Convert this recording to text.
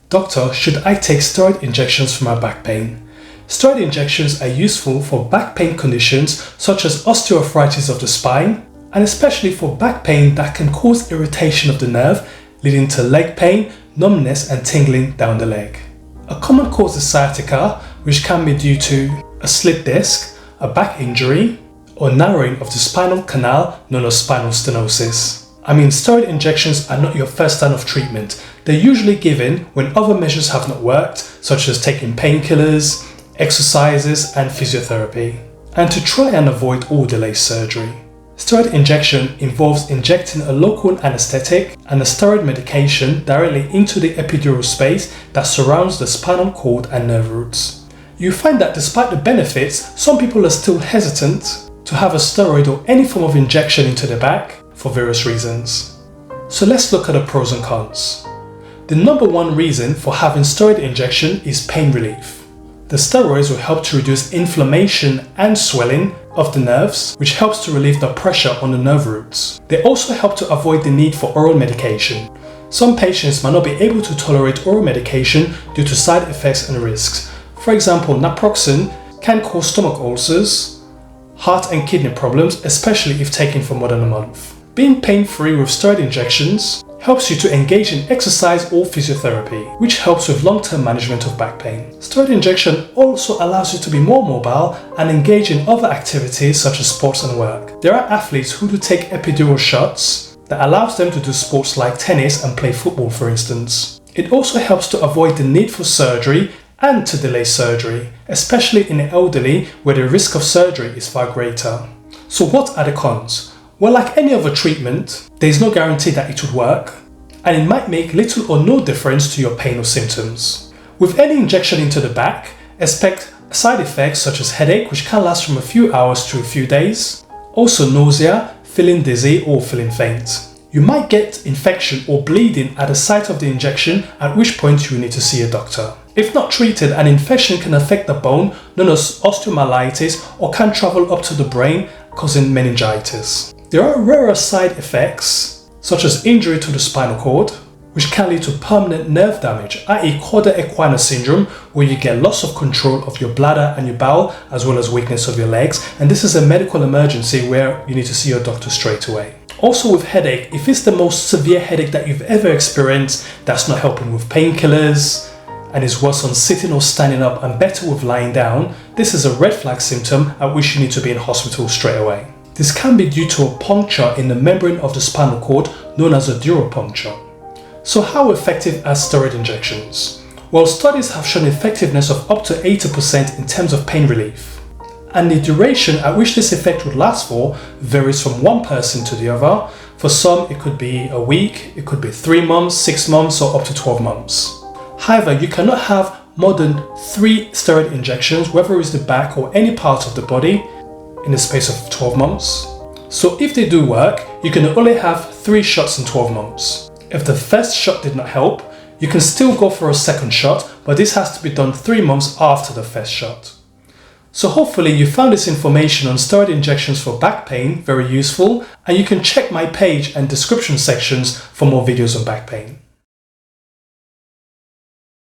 Doctor, should I take steroid injections for my back pain? Steroid injections are useful for back pain conditions such as osteoarthritis of the spine, and especially for back pain that can cause irritation of the nerve, leading to leg pain, numbness and tingling down the leg. A common cause is sciatica, which can be due to a slipped disc, a back injury, or narrowing of the spinal canal known as spinal stenosis. Steroid injections are not your first line of treatment. They're usually given when other measures have not worked, such as taking painkillers, exercises and physiotherapy, and to try and avoid or delay surgery. Steroid injection involves injecting a local anesthetic and a steroid medication directly into the epidural space that surrounds the spinal cord and nerve roots. You find that despite the benefits, some people are still hesitant to have a steroid or any form of injection into the back for various reasons. So let's look at the pros and cons. The number one reason for having steroid injection is pain relief. The steroids will help to reduce inflammation and swelling of the nerves, which helps to relieve the pressure on the nerve roots. They also help to avoid the need for oral medication. Some patients might not be able to tolerate oral medication due to side effects and risks. For example, naproxen can cause stomach ulcers, heart and kidney problems, especially if taken for more than a month. Being pain-free with steroid injections helps you to engage in exercise or physiotherapy, which helps with long-term management of back pain. Steroid injection also allows you to be more mobile and engage in other activities such as sports and work. There are athletes who do take epidural shots that allows them to do sports like tennis and play football, for instance. It also helps to avoid the need for surgery and to delay surgery, especially in the elderly where the risk of surgery is far greater. So what are the cons? Well, like any other treatment, there is no guarantee that it would work, and it might make little or no difference to your pain or symptoms. With any injection into the back, expect side effects such as headache, which can last from a few hours to a few days, also nausea, feeling dizzy or feeling faint. You might get infection or bleeding at the site of the injection, at which point you will need to see a doctor. If not treated, an infection can affect the bone, known as osteomyelitis, or can travel up to the brain, causing meningitis. There are rarer side effects, such as injury to the spinal cord, which can lead to permanent nerve damage, i.e. cauda equina syndrome, where you get loss of control of your bladder and your bowel, as well as weakness of your legs, and this is a medical emergency where you need to see your doctor straight away. Also with headache, if it's the most severe headache that you've ever experienced, that's not helping with painkillers, and is worse on sitting or standing up and better with lying down, this is a red flag symptom at which you need to be in hospital straight away. This can be due to a puncture in the membrane of the spinal cord known as a dural puncture. So how effective are steroid injections? Well, studies have shown effectiveness of up to 80% in terms of pain relief. And the duration at which this effect would last for varies from one person to the other. For some, it could be a week, it could be 3 months, 6 months, or up to 12 months. However, you cannot have more than 3 steroid injections, whether it's the back or any part of the body, in the space of 12 months. So if they do work, you can only have 3 shots in 12 months. If the first shot did not help, you can still go for a second shot, but this has to be done 3 months after the first shot. So hopefully you found this information on steroid injections for back pain very useful, and you can check my page and description sections for more videos on back pain.